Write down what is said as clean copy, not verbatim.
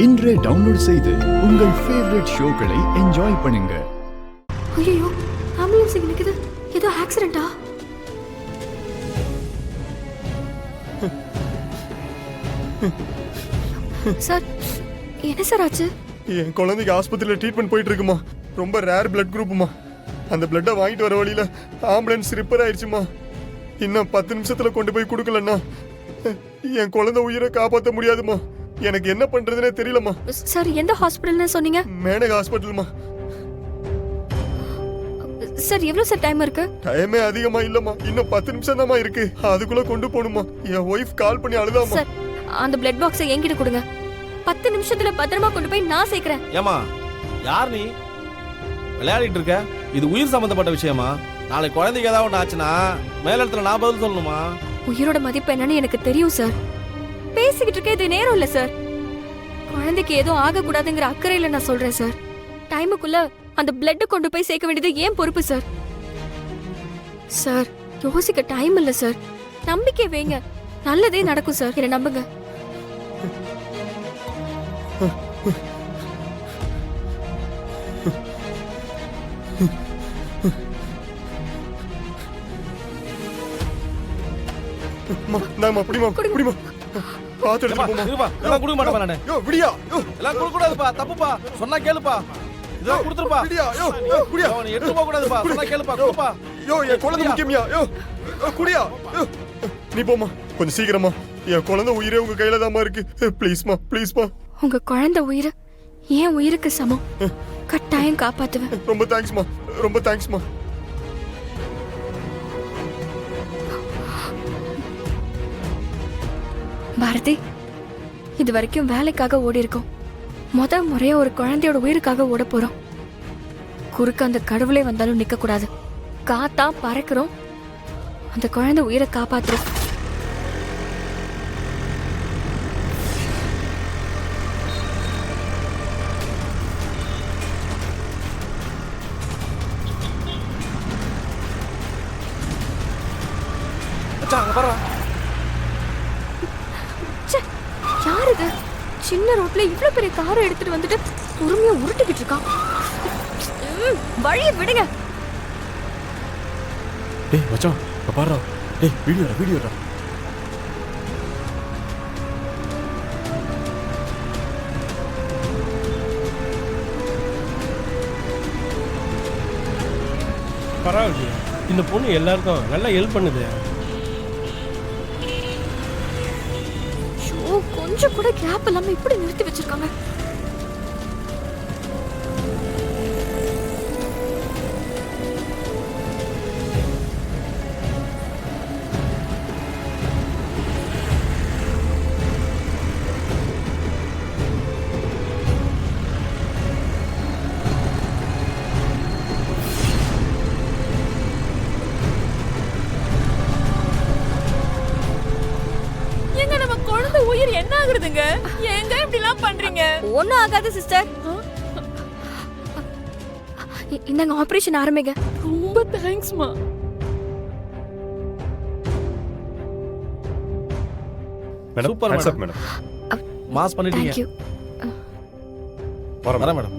இன்றே டவுன்லோட் செய்து உங்கள் ஃபேவரட் ஷோக்களை என்ஜாய் பண்ணுங்க. ஐயோ, ஆம்புலன்ஸ் இங்க நிக்குது. ஏதோ ஆக்சிடென்ட்டா? சார், என்ன சார் ஆச்சு? என் குழந்தைக்கு ஆஸ்பத்திரியில் ட்ரீட்மெண்ட் போயிட்டு இருக்குமா. ரொம்ப ரேர் பிளட் குரூப்புமா. அந்த பிளட்டை வாங்கிட்டு வர வழியில ஆம்புலன்ஸ் ரிப்பேர் ஆயிடுச்சுமா. இன்னும் 10 நிமிஷத்துல கொண்டு போய் கொடுக்கலன்னா என் குழந்தை உயிரை காப்பாற்ற முடியாதுமா. எனக்கு என்ன பண்றதுன்னே தெரியலமா. சார், எந்த ஹாஸ்பிடல்னு சொன்னீங்க? மேனக ஹாஸ்பிட்டல்மா. சார், எவ்வளவு சார் டைம் இருக்கு? டைமே அதிகமா இல்லம்மா. இன்னும் 10 நிமிஷம் தான்மா இருக்கு. அதுக்குள்ள கொண்டு போகணுமா. என் ஒய்ஃப் கால் பண்ணி அழுதாமா. சார், அந்த பிளட் பாக்ஸை என்கிட்ட கொடுங்க. 10 நிமிஷத்துல பத்திரமா கொண்டு போய் நான் சேர்க்கிறேன். ஏமா, யார் நீ? விளையாடிட்டு இருக்க? இது உயிர் சம்பந்தப்பட்ட விஷயமா? நாளைக்கு குழந்தைக்கு ஏதாவது ஒன்று ஆச்சுன்னா மேலிடத்துல நான் பதில் சொல்லணுமா? உயிரோட மதிப்பு என்னன்னு எனக்கு தெரியும் சார். பேசிக்கிட்டு இருக்க இது நேரம் இல்ல சார். குழந்தைக்கு ஏதோ ஆகக்கூடாதுங்கிற அக்கறையில நான் சொல்றேன் சார். டைமுக்குள்ள அந்த பிளட் கொண்டு போய் சேர்க்க வேண்டியது ஏன் பொறுப்பு சார். சார், யோசிக்க டைம் இல்ல சார். நம்பிக்கை வைங்க, நல்லதே நடக்கும் சார். என்ன நம்புங்க. தப்புப்பா, சொன்னா கேளுப்பா. இதெல்லாம் கொடுத்துருப்பா. எடுத்து போக கூடாதுப்பா. சொன்னா கேளுப்பா, கொடுப்பா. என் குழந்தை முக்கியமியா. குடியா. நீ போமா, கொஞ்சம் சீக்கிரமா. என் குழந்தை உயிரே உங்க கையில தாமா இருக்கு. ப்ளீஸ்மா, ப்ளீஸ்மா. உங்க குழந்தை உயிர் ஏன் உயிருக்கு சமம். கட்டாயம் காப்பாத்துவேன். ரொம்ப தேங்க்ஸ்மா, ரொம்ப தேங்க்ஸ்மா. பாரதி, இது வரைக்கும் வேலைக்காக ஓடி இருக்கோம். முறையா ஒரு குழந்தையோட உயிருக்காக ஓட போறோம். குறுக்க அந்த கடவுளே வந்தாலும் நிக்க கூடாது. காத்தா பறக்கிறோம். அந்த குழந்தை உயிரை காப்பாத்துறோம். யார் இது? சின்ன ரோட்ல இவ்வளவு பெரிய காரை எடுத்துட்டு வந்துட்டு பொறுமையா உருட்டிக்கிட்டு இருக்கான். வழியை விடுங்க. டேய் மச்சான், பாருடா. டேய், வீடியோடா. பரவாயில்லையா, இந்த பொண்ணு எல்லாருக்கும் நல்லா ஹெல்ப் பண்ணுது. கொஞ்சம் கூட கேப் இல்லாம இப்படி நிறுத்தி வச்சிருக்காங்க. உயிர் என்ன ஆகுறதுங்க? ஏங்க இப்படி எல்லாம் பண்றீங்க? ஒண்ணும் ஆகாது சிஸ்டர். இந்தங்க ஆபரேஷன் ஆரம்பிங்க. ரொம்ப தேங்க்ஸ்மா. Madam, super madam. மாஸ் பண்ணிட்டீங்க. Thank you. வரேன் மேடம்.